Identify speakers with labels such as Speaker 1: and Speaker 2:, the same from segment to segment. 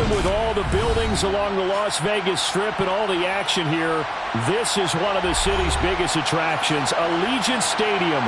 Speaker 1: Even with all the buildings along the Las Vegas Strip and all the action here, this is one of the city's biggest attractions, Allegiant Stadium.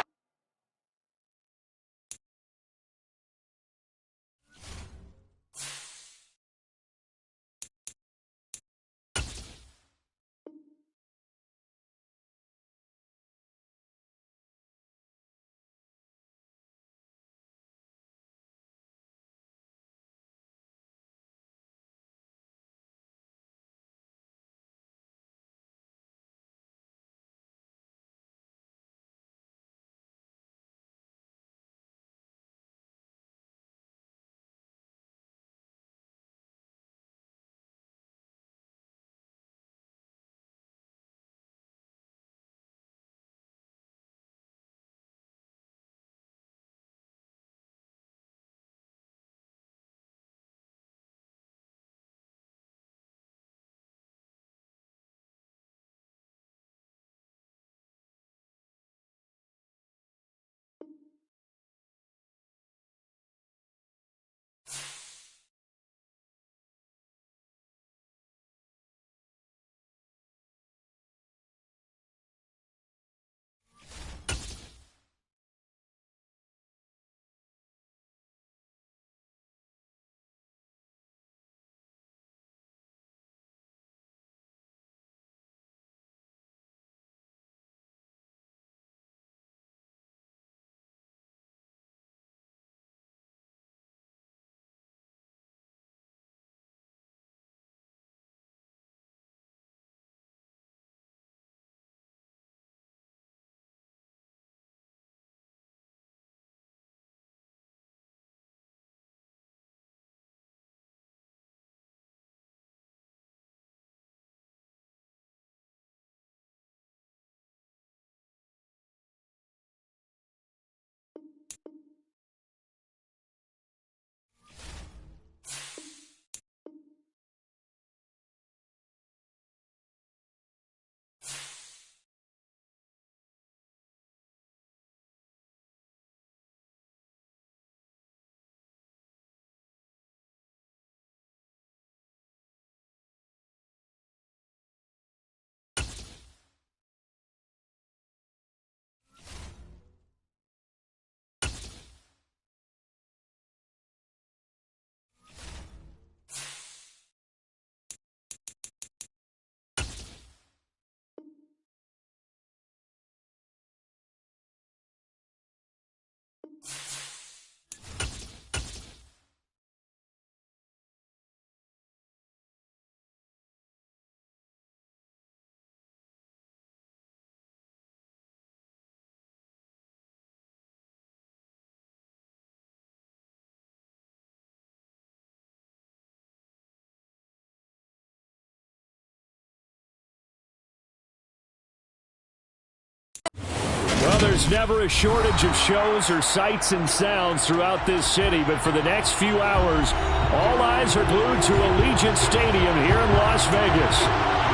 Speaker 1: Well, there's never a shortage of shows or sights and sounds throughout this city, but for the next few hours, all eyes are glued to Allegiant Stadium here in Las Vegas.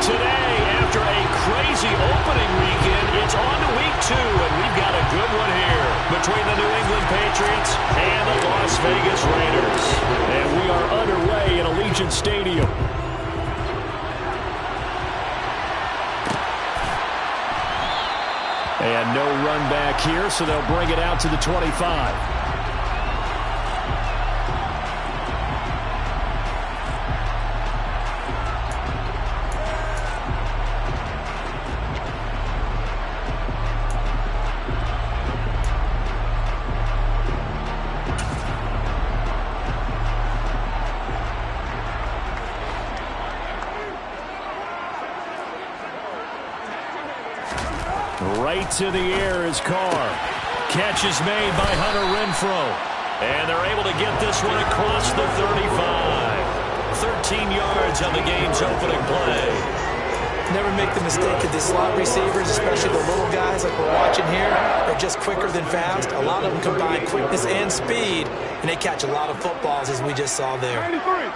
Speaker 1: Today, after a crazy opening weekend, it's on to week 2, and we've got a good one here between the New England Patriots and the Las Vegas Raiders. And we are underway in Allegiant Stadium. And no run back here, so they'll bring it out to the 25. Right to the air is Carr. Catch is made by Hunter Renfrow. And they're able to get this one across the 35. 13 yards on the game's opening play.
Speaker 2: Never make the mistake of the slot receivers, especially the little guys like we're watching here. They're just quicker than fast. A lot of them combine quickness and speed, and they catch a lot of footballs, as we just saw there.
Speaker 3: 93.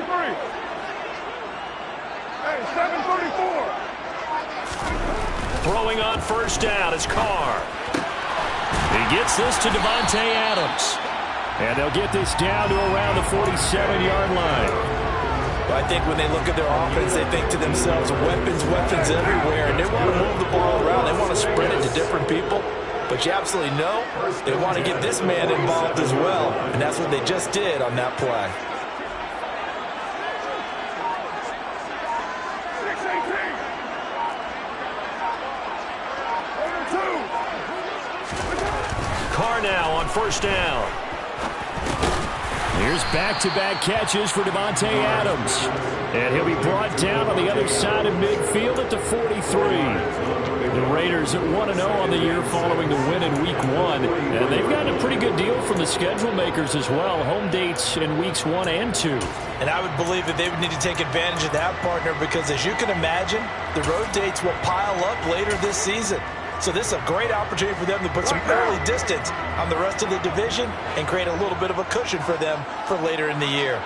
Speaker 3: 93. Hey, 734.
Speaker 1: Throwing on first down is Carr. He gets this to Devontae Adams. And they'll get this down to around the 47-yard line.
Speaker 2: I think when they look at their offense, they think to themselves, weapons, weapons everywhere. And they want to move the ball around. They want to spread it to different people. But you absolutely know they want to get this man involved as well. And that's what they just did on that play.
Speaker 1: Carr now on first down. Here's back-to-back catches for Davante Adams. And he'll be brought down on the other side of midfield at the 43. The Raiders at 1-0 on the year following the win in Week 1. And they've gotten a pretty good deal from the schedule makers as well. Home dates in Weeks 1 and 2.
Speaker 2: And I would believe that they would need to take advantage of that, partner, because as you can imagine, the road dates will pile up later this season. So this is a great opportunity for them to put some early distance on the rest of the division and create a little bit of a cushion for them for later in the year.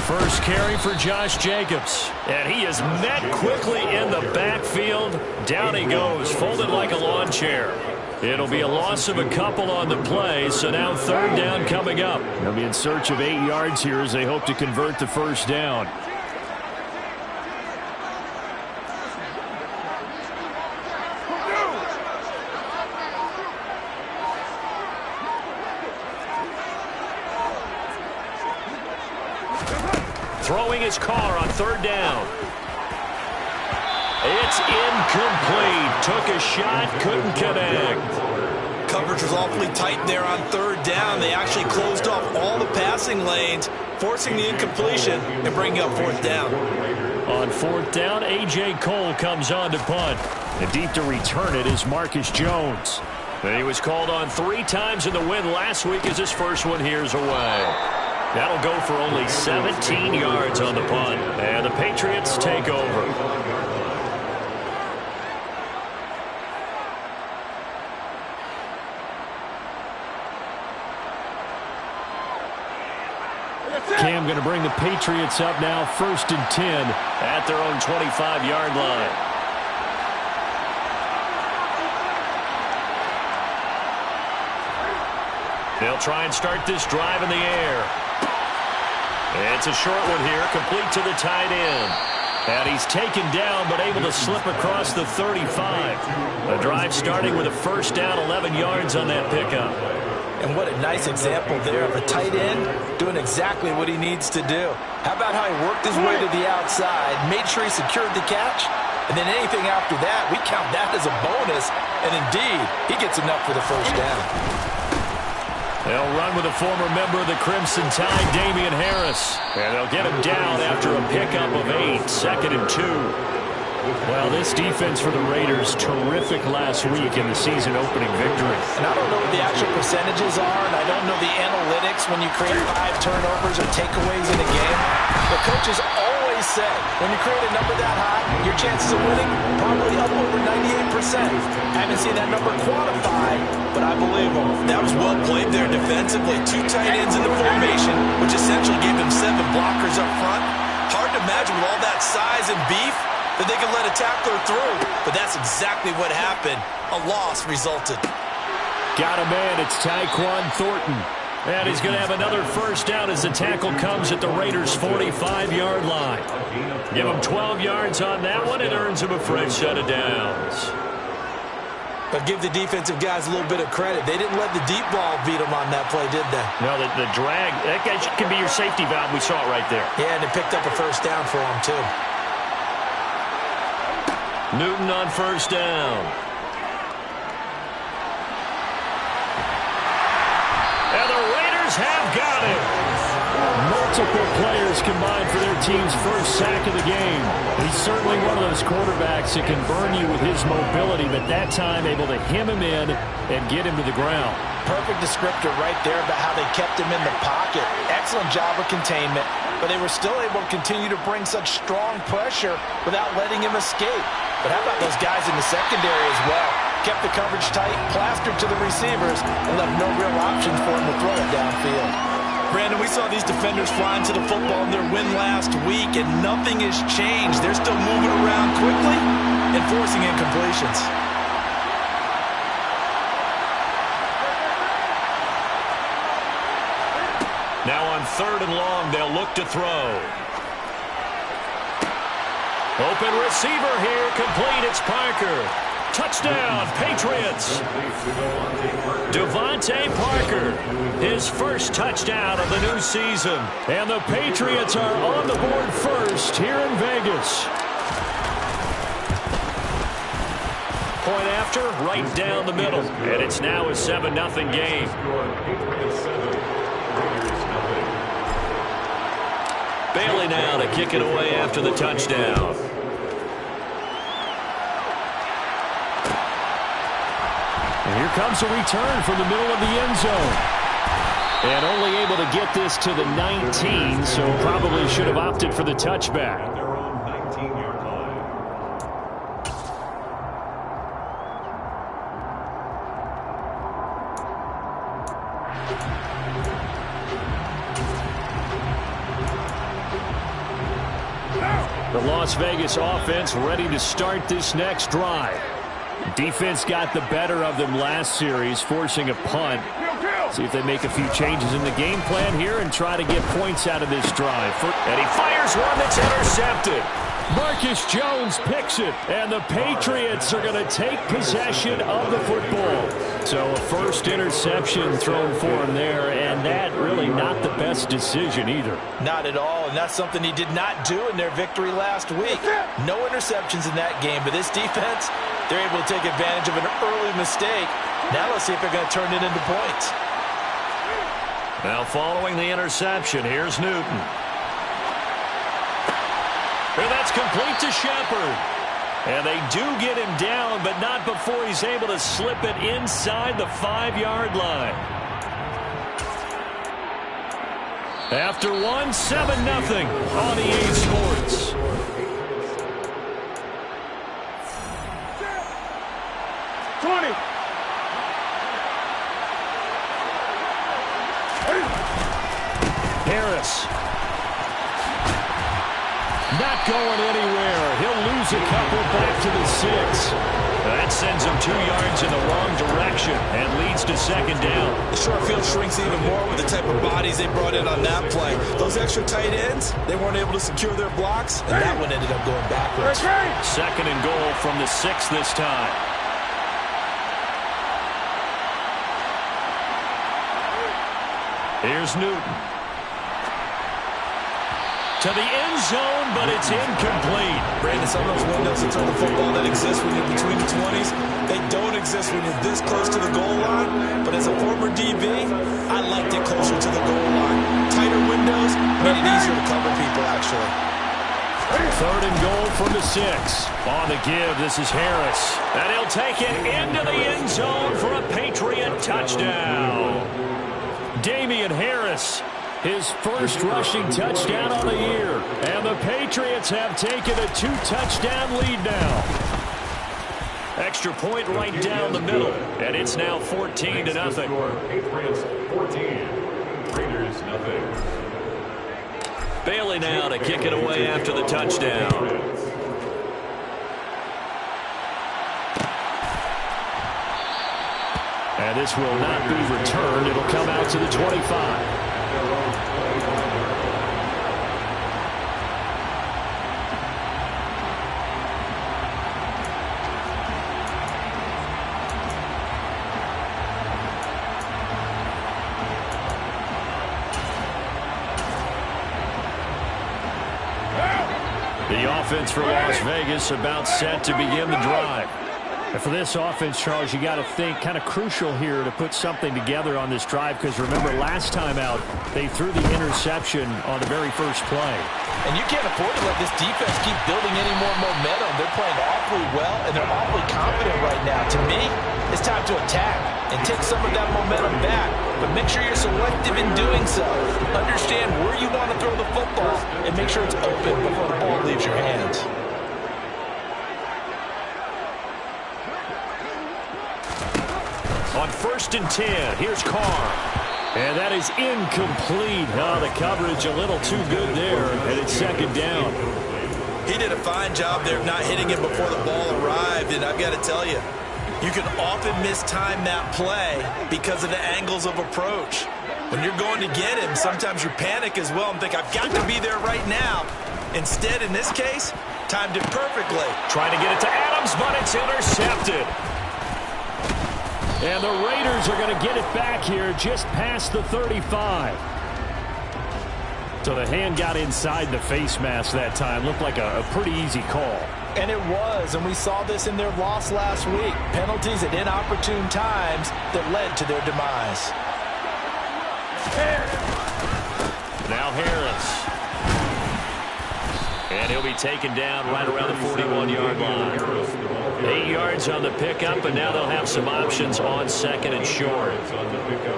Speaker 1: First carry for Josh Jacobs. And he is met quickly in the backfield. Down he goes, folded like a lawn chair. It'll be a loss of a couple on the play, so now third down coming up. They'll be in search of 8 yards here as they hope to convert the first down. Throwing his Carr on third down. It's incomplete. Took a shot, couldn't connect.
Speaker 2: Coverage was awfully tight there on third down. They actually closed off all the passing lanes, forcing the incompletion and bringing up fourth down.
Speaker 1: On fourth down, A.J. Cole comes on to punt. And deep to return it is Marcus Jones. And he was called on 3 times in the win last week as his first one here's away. That'll go for only 17 yards on the punt. And the Patriots take over. Cam going to bring the Patriots up now, 1st and 10 at their own 25-yard line. They'll try and start this drive in the air. It's a short one here, complete to the tight end. And he's taken down, but able to slip across the 35. The drive starting with a first down, 11 yards on that pickup.
Speaker 2: And what a nice example there of a tight end doing exactly what he needs to do. How about how he worked his way to the outside, made sure he secured the catch, and then anything after that, we count that as a bonus. And indeed, he gets enough for the first down.
Speaker 1: They'll run with a former member of the Crimson Tide, Damian Harris. And they'll get him down after a pickup of 8, 2nd and 2. Well, this defense for the Raiders, terrific last week in the season opening victory.
Speaker 2: And I don't know what the actual percentages are, and I don't know the analytics when you create 5 turnovers or takeaways in a game. The coaches always say when you create a number that high, your chances of winning probably up over 98%. I haven't seen that number quantified, but I believe them. That was well played there defensively. 2 tight ends in the formation, which essentially gave them 7 blockers up front. Hard to imagine with all that size and beef that they could let a tackler through, but that's exactly what happened. A loss resulted.
Speaker 1: Got a man, it's Tyquan Thornton. And he's going to have another first down as the tackle comes at the Raiders' 45-yard line. Give him 12 yards on that one, and earns him a fresh set of downs.
Speaker 2: But give the defensive guys a little bit of credit. They didn't let the deep ball beat them on that play, did they?
Speaker 1: No, the drag, that guy can be your safety valve. We saw it right there.
Speaker 2: Yeah, and it picked up a first down for him, too.
Speaker 1: Newton on first down. And the Raiders have got him. Multiple players combined for their team's first sack of the game. He's certainly one of those quarterbacks that can burn you with his mobility, but that time able to hem him in and get him to the ground.
Speaker 2: Perfect descriptor right there about how they kept him in the pocket. Excellent job of containment, but they were still able to continue to bring such strong pressure without letting him escape. But how about those guys in the secondary as well? Kept the coverage tight, plastered to the receivers, and left no real options for him to throw it downfield. Brandon, we saw these defenders flying to the football in their win last week, and nothing has changed. They're still moving around quickly and forcing incompletions.
Speaker 1: on 3rd and long, they'll look to throw. Open receiver here, complete. It's Parker. Touchdown, Patriots. Devontae Parker, his first touchdown of the new season. And the Patriots are on the board first here in Vegas. Point after, right down the middle. And it's now a 7-0 game. Bailey now to kick it away after the touchdown. And here comes a return from the middle of the end zone. And only able to get this to the 19, so probably should have opted for the touchback. The Las Vegas offense ready to start this next drive. Defense got the better of them last series, forcing a punt. See if they make a few changes in the game plan here and try to get points out of this drive. And he fires one that's intercepted. Marcus Jones picks it, and the Patriots are going to take possession of the football. So a first interception thrown for him there, and that really not the best decision either.
Speaker 2: Not at all, and that's something he did not do in their victory last week. No interceptions in that game, but this defense, they're able to take advantage of an early mistake. Now let's see if they're going to turn it into points.
Speaker 1: Now following the interception, here's Newton. And that's complete to Shepard. And they do get him down, but not before he's able to slip it inside the 5-yard line. After 7-0 on EA Sports. Harris. Not going anywhere. He'll lose a couple back to the 6. That sends him 2 yards in the wrong direction and leads to 2nd down.
Speaker 2: The short field shrinks even more with the type of bodies they brought in on that play. Those extra tight ends, they weren't able to secure their blocks, and that one ended up going backwards.
Speaker 1: 2nd and goal from the 6 this time. Here's Newton. To the end zone, but it's incomplete.
Speaker 2: Brandon, some of those windows in terms of football that exist when you're between the 20s, they don't exist when you're this close to the goal line. But as a former DB, I liked it closer to the goal line. Tighter windows made it easier to cover people, actually.
Speaker 1: 3rd and goal from the 6. On the give, this is Harris. And he'll take it into the end zone for a Patriot touchdown. Damian Harris, his first rushing touchdown of the year. And the Patriots have taken a 2-touchdown lead now. Extra point right down the middle. And it's now 14-0.
Speaker 3: Patriots 14, Raiders 0.
Speaker 1: Bailey now to kick it away after the touchdown. And this will not be returned. It'll come out to the 25. The offense for Las Vegas about set to begin the drive. And for this offense, Charles, you got to think kind of crucial here to put something together on this drive, because remember last time out they threw the interception on the very first play.
Speaker 2: And you can't afford to let this defense keep building any more momentum. They're playing awfully well, and they're awfully confident right now. To me, it's time to attack and take some of that momentum back. But make sure you're selective in doing so. Understand where you want to throw the football and make sure it's open before the ball leaves your hands.
Speaker 1: On 1st and 10, here's Carr. And that is incomplete. Oh, the coverage a little too good there, and it's 2nd down.
Speaker 2: He did a fine job there of not hitting it before the ball arrived, and I've got to tell you, You can often mistime that play because of the angles of approach. When you're going to get him, sometimes you panic as well and think, I've got to be there right now. Instead, in this case, timed it perfectly.
Speaker 1: Trying to get it to Adams, but it's intercepted. And the Raiders are going to get it back here just past the 35. So the hand got inside the face mask that time. Looked like a pretty easy call.
Speaker 2: And it was, and we saw this in their loss last week. Penalties at inopportune times that led to their demise.
Speaker 1: Now Harris. And he'll be taken down right around the 41-yard line. 8 yards on the pickup, and now they'll have some options on second and short.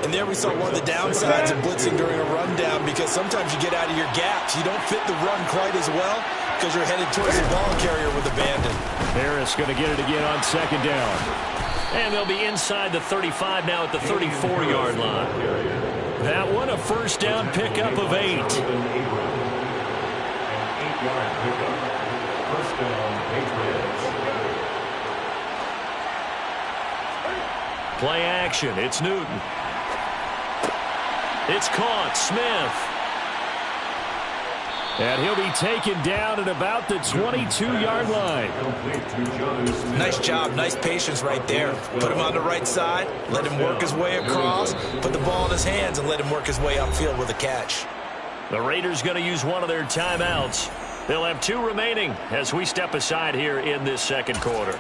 Speaker 2: And there we saw one of the downsides of blitzing during a rundown, because sometimes you get out of your gaps. You don't fit the run quite as well because you're headed towards the ball carrier with abandon.
Speaker 1: Harris going to get it again on second down. And they'll be inside the 35 now at the 34-yard line. That one a first down pickup of 8.
Speaker 3: First down, Patriots.
Speaker 1: Play action. It's Newton. It's caught. Smith. And he'll be taken down at about the 22-yard line.
Speaker 2: Nice job. Nice patience right there. Put him on the right side. Let him work his way across. Put the ball in his hands and let him work his way upfield with a catch.
Speaker 1: The Raiders going to use one of their timeouts. They'll have 2 remaining as we step aside here in this second quarter.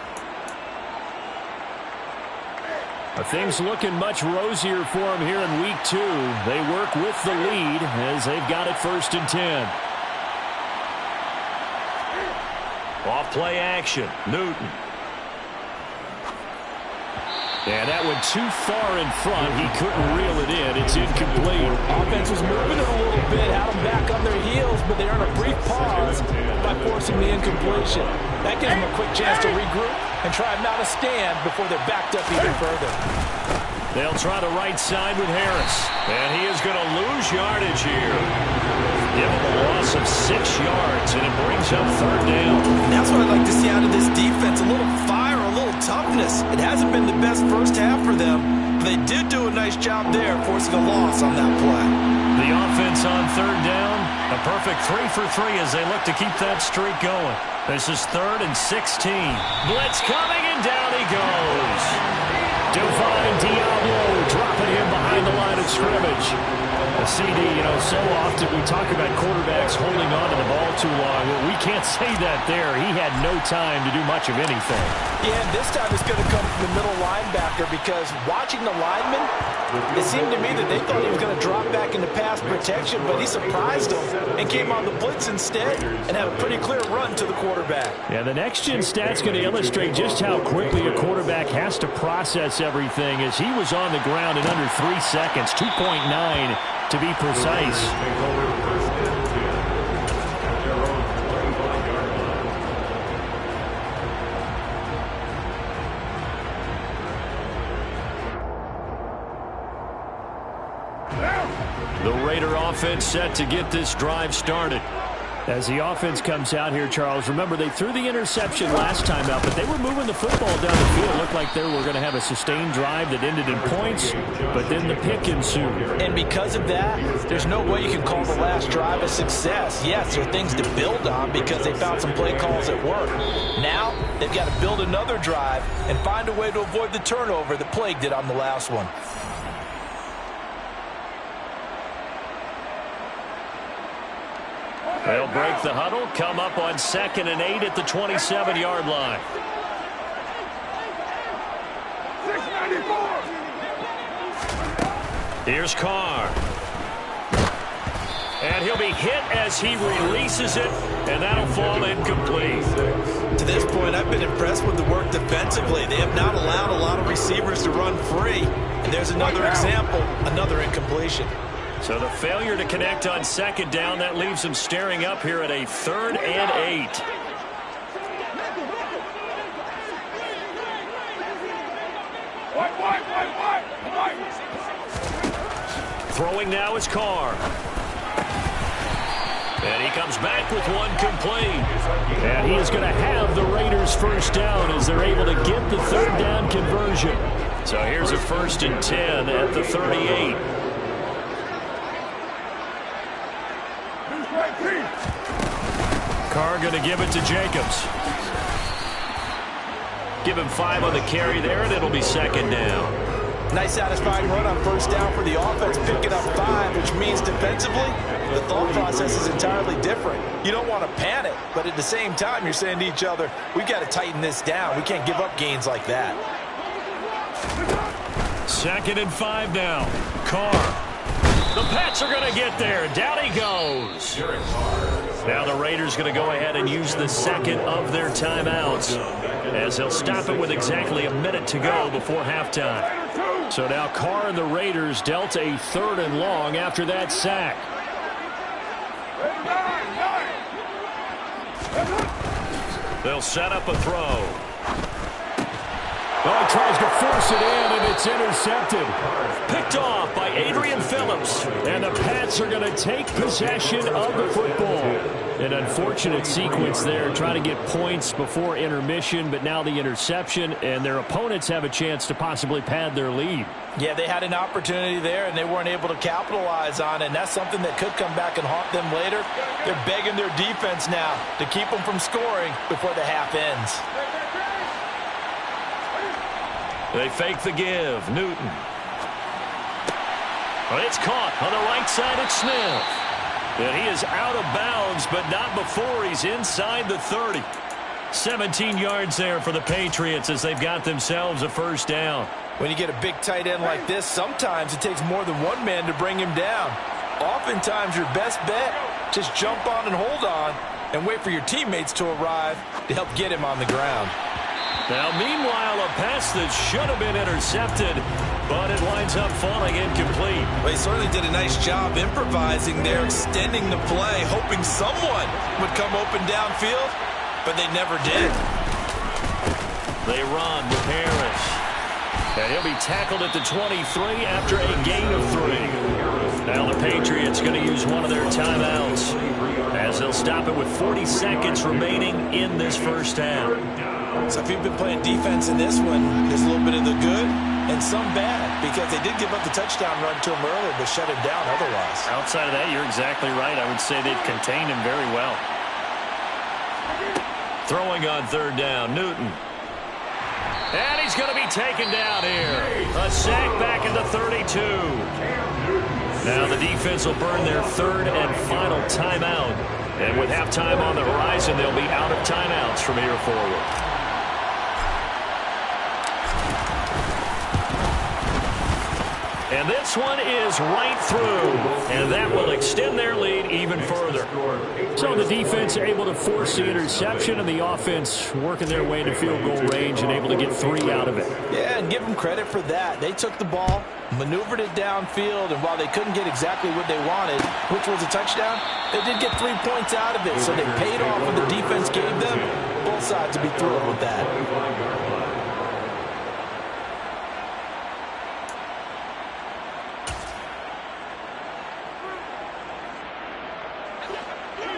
Speaker 1: Things looking much rosier for them here in week 2. They work with the lead as they've got it 1st and 10. Off play action. Newton. And that went too far in front. He couldn't reel it in. It's incomplete.
Speaker 2: Offense was moving it a little bit, had them back on their heels, but they earned a brief pause by forcing the incompletion. That gives them a quick chance to regroup and try not to stand before they're backed up even further.
Speaker 1: They'll try the right side with Harris. And he is going to lose yardage here. Give him a loss of 6 yards, and it brings up 3rd down.
Speaker 2: That's what I'd like to see out of this defense. A little fire, a little toughness. It hasn't been the best first half for them, but they did do a nice job there forcing a loss on that play.
Speaker 1: The offense on 3rd down, a perfect 3 for 3 as they look to keep that streak going. This is 3rd and 16. Blitz coming, and down he goes. Divine Diablo dropping him behind the line of scrimmage. A CD, so often we talk about quarterbacks holding on to the ball too long. Well, we can't say that there. He had no time to do much of anything.
Speaker 2: Yeah, and this time it's going to come from the middle linebacker, because watching the lineman, it seemed to me that they thought he was going to drop back into pass protection, but he surprised them and came on the blitz instead and had a pretty clear run to the quarterback.
Speaker 1: Yeah, the next-gen stat's going to illustrate just how quickly a quarterback has to process everything, as he was on the ground in under 3 seconds, 2.9 to be precise. The Raider offense set to get this drive started. As the offense comes out here, Charles, remember they threw the interception last time out, but they were moving the football down the field. It looked like they were going to have a sustained drive that ended in points, but then the pick ensued.
Speaker 2: And because of that, there's no way you can call the last drive a success. Yes, there are things to build on because they found some play calls that work. Now, they've got to build another drive and find a way to avoid the turnover that plagued it on the last one.
Speaker 1: They'll break the huddle, come up on 2nd and 8 at the 27-yard line. 694. Here's Carr. And he'll be hit as he releases it, and that'll fall incomplete.
Speaker 2: To this point, I've been impressed with the work defensively. They have not allowed a lot of receivers to run free. And there's another example, another incompletion.
Speaker 1: So the failure to connect on 2nd down, that leaves them staring up here at a 3rd and 8. Throwing now is Carr. And he comes back with one complete. And he is going to have the Raiders first down as they're able to get the third down conversion. So here's a 1st and 10 at the 38. Carr going to give it to Jacobs. Give him 5 on the carry there, and it'll be 2nd down.
Speaker 2: Nice satisfying run on first down for the offense, picking up 5, which means defensively, the thought process is entirely different. You don't want to panic, but at the same time, you're saying to each other, we've got to tighten this down. We can't give up gains like that.
Speaker 1: 2nd and 5 now. Carr. The Pats are going to get there. Down he goes. Now the Raiders going to go ahead and use the 2nd of their timeouts, as they'll stop it with exactly a minute to go before halftime. So now Carr and the Raiders dealt a 3rd and long after that sack. They'll set up a throw. Oh, he tries to force it in, and it's intercepted. Picked off by Adrian Phillips. And the Pats are going to take possession of the football. An unfortunate sequence there, trying to get points before intermission, but now the interception, and their opponents have a chance to possibly pad their lead.
Speaker 2: Yeah, they had an opportunity there, and they weren't able to capitalize on it, and that's something that could come back and haunt them later. They're begging their defense now to keep them from scoring before the half ends.
Speaker 1: They fake the give. Newton. Well, it's caught on the right side at Smith. And he is out of bounds, but not before he's inside the 30. 17 yards there for the Patriots as they've got themselves a first down.
Speaker 2: When you get a big tight end like this, sometimes it takes more than one man to bring him down. Oftentimes, your best bet, just jump on and hold on and wait for your teammates to arrive to help get him on the ground.
Speaker 1: Now, meanwhile, a pass that should have been intercepted, but it winds up falling incomplete.
Speaker 2: Well, he certainly did a nice job improvising there, extending the play, hoping someone would come open downfield, but they never did.
Speaker 1: They run with Harris. And he'll be tackled at the 23 after a gain of 3. Now the Patriots going to use one of their timeouts, as they'll stop it with 40 seconds remaining in this first half.
Speaker 2: So if you've been playing defense in this one, there's a little bit of the good and some bad, because they did give up the touchdown run to him earlier, but shut him down otherwise.
Speaker 1: Outside of that, you're exactly right. I would say they've contained him very well. Throwing on 3rd down, Newton. And he's going to be taken down here. A sack back at the 32. Now the defense will burn their 3rd and final timeout. And with halftime on the horizon, they'll be out of timeouts from here forward. And this one is right through, and that will extend their lead even further. So the defense able to force the interception, and the offense working their way into field goal range and able to get 3 out of it.
Speaker 2: Yeah, and give them credit for that. They took the ball, maneuvered it downfield, and while they couldn't get exactly what they wanted, which was a touchdown, they did get 3 points out of it. So they paid off what the defense gave them. Both sides will be thrilled with that.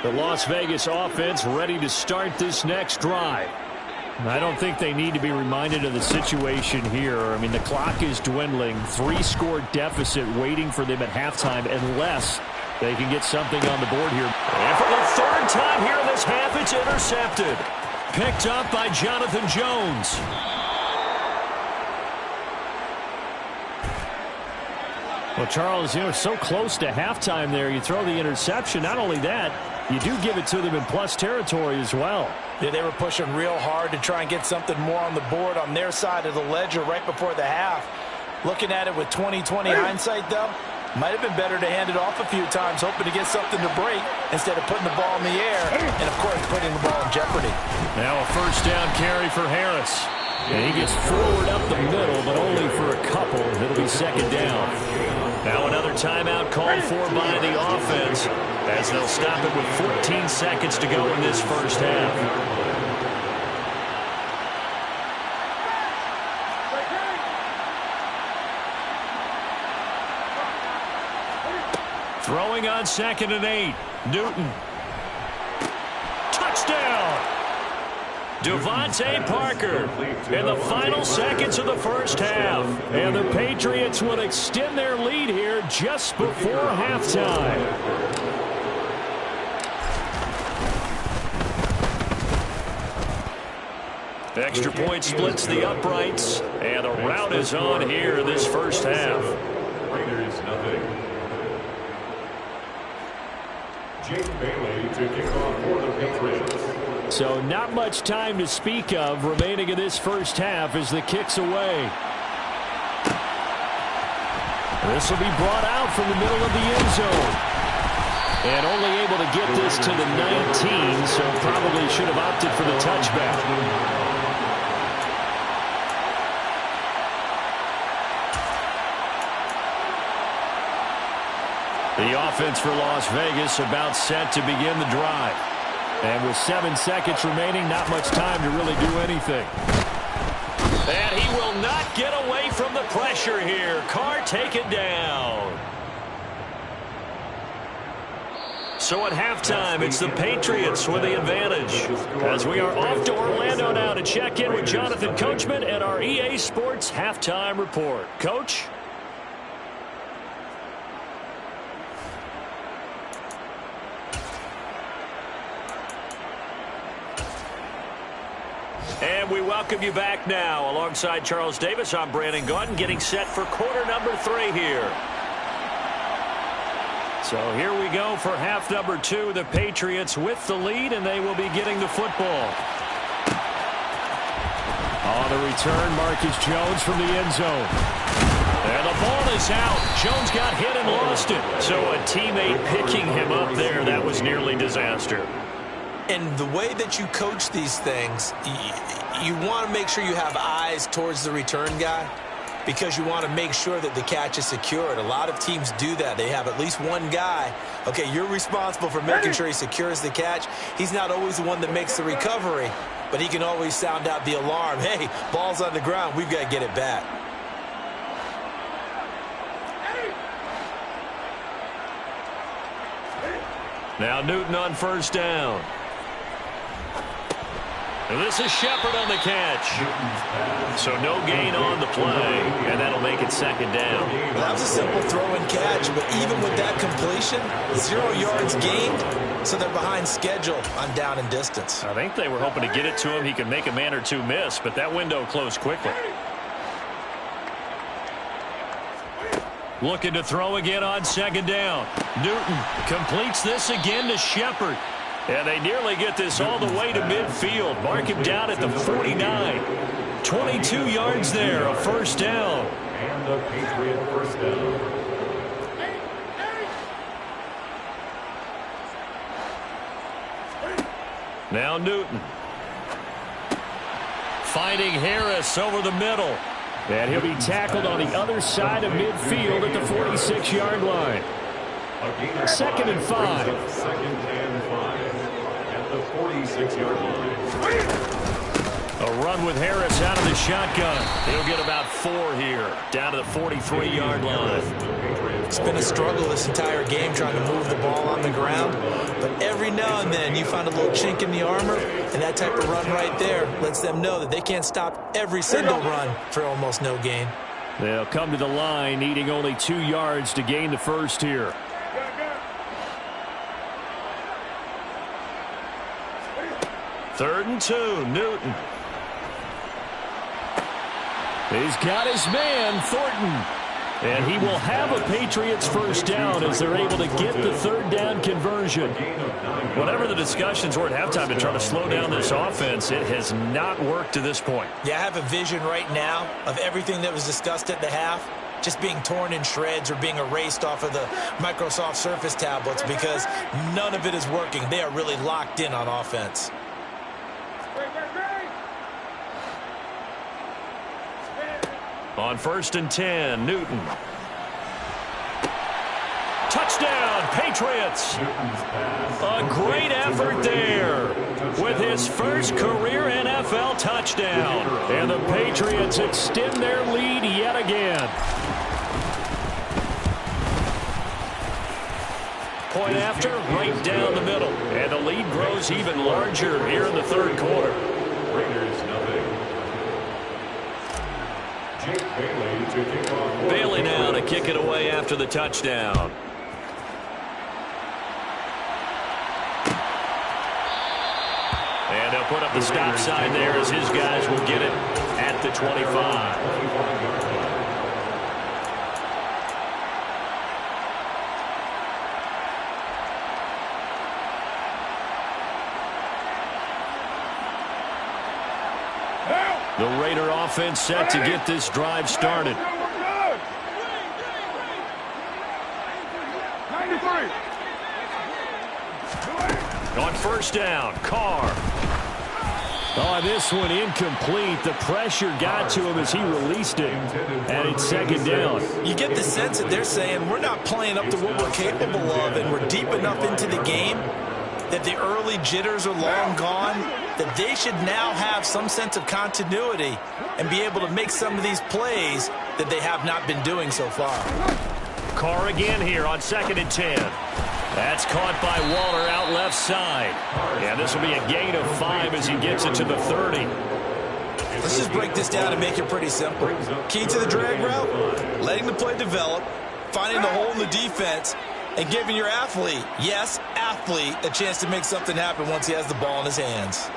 Speaker 1: The Las Vegas offense ready to start this next drive. I don't think they need to be reminded of the situation here. I mean, the clock is dwindling. 3-score deficit waiting for them at halftime unless they can get something on the board here. And for the 3rd time here in this half, it's intercepted. Picked up by Jonathan Jones. Well, Charles, so close to halftime there. You throw the interception. Not only that, you do give it to them in plus territory as well.
Speaker 2: Yeah, they were pushing real hard to try and get something more on the board on their side of the ledger right before the half. Looking at it with 20/20 hindsight, though, might have been better to hand it off a few times, hoping to get something to break instead of putting the ball in the air and, of course, putting the ball in jeopardy.
Speaker 1: Now a first down carry for Harris. And he gets forward up the middle, but only for a couple. It'll be 2nd down. Now another timeout called for by the offense, as they'll stop it with 14 seconds to go in this first half. Throwing on 2nd and 8. Newton. Devontae Parker in the final seconds of the first half. And the Patriots will extend their lead here just before halftime. Extra point splits the uprights, and the rout is on here in this first half.
Speaker 3: Raiders nothing. Jake Bailey to kick off for the Patriots.
Speaker 1: So not much time to speak of remaining in this first half as the kick's away. This will be brought out from the middle of the end zone. And only able to get this to the 19, so probably should have opted for the touchback. The offense for Las Vegas about set to begin the drive. And with 7 seconds remaining, not much time to really do anything. And he will not get away from the pressure here. Carr taken down. So at halftime, it's the Patriots with the advantage. As we are off to Orlando now to check in with Jonathan Coachman and our EA Sports Halftime Report. Coach? And we welcome you back now. Alongside Charles Davis, I'm Brandon Gaudin, getting set for quarter number 3 here. So here we go for half number 2. The Patriots with the lead, and they will be getting the football. On the return, Marcus Jones from the end zone. And the ball is out. Jones got hit and lost it. So a teammate picking him up there, that was nearly disaster.
Speaker 2: And the way that you coach these things, you want to make sure you have eyes towards the return guy because you want to make sure that the catch is secured. A lot of teams do that. They have at least one guy. Okay, you're responsible for making sure he secures the catch. He's not always the one that makes the recovery, but he can always sound out the alarm. Hey, ball's on the ground. We've got to get it back.
Speaker 1: Now Newton on first down. And this is Shepard on the catch. So no gain on the play, and that'll make it second down.
Speaker 2: Well, that was a simple throw and catch, but even with that completion, 0 yards gained, so they're behind schedule on down and distance.
Speaker 1: I think they were hoping to get it to him. He could make a man or two miss, but that window closed quickly. Looking to throw again on second down. Newton completes this again to Shepard. And they nearly get this all the way to midfield. Mark him down at the 49. 22 yards there, a first down.
Speaker 3: And the Patriot first down.
Speaker 1: Now Newton. Finding Harris over the middle. And he'll be tackled on the other side of midfield at the 46-yard line. Second and 5.
Speaker 3: Second and 5 at the 46-yard line.
Speaker 1: A run with Harris out of the shotgun. He'll get about 4 here, down to the 43-yard line.
Speaker 2: It's been a struggle this entire game trying to move the ball on the ground. But every now and then you find a little chink in the armor, and that type of run right there lets them know that they can't stop every single run for almost no gain.
Speaker 1: They'll come to the line, needing only 2 yards to gain the first here. Third and 2, Newton. He's got his man, Thornton. And he will have a Patriots first down as they're able to get the third down conversion. Whatever the discussions were at halftime to try to slow down this offense, it has not worked to this point.
Speaker 2: Yeah, I have a vision right now of everything that was discussed at the half just being torn in shreds or being erased off of the Microsoft Surface tablets because none of it is working. They are really locked in on offense.
Speaker 1: On first and 10, Newton. Touchdown, Patriots. A great effort there with his first career NFL touchdown. And the Patriots extend their lead yet again. Point after, right down the middle. And the lead grows even larger here in the third quarter.
Speaker 3: Raiders, nothing. Jake Bailey to kick off.
Speaker 1: Bailey now to kick it away after the touchdown. And they'll put up the stop sign there as his guys will get it at the 25. The Raider offense set to get this drive started. On first down, Carr. Oh, this one incomplete. The pressure got to him as he released it. And it's second down.
Speaker 2: You get the sense that they're saying we're not playing up to what we're capable of, and we're deep enough into the game that the early jitters are long gone, that they should now have some sense of continuity and be able to make some of these plays that they have not been doing so far.
Speaker 1: Carr again here on 2nd and 10. That's caught by Waller out left side. Yeah, this will be a gain of 5 as he gets it to the 30.
Speaker 2: Let's just break this down and make it pretty simple. Key to the drag route, letting the play develop, finding the hole in the defense, and giving your athlete, yes, athlete, a chance to make something happen once he has the ball in his hands.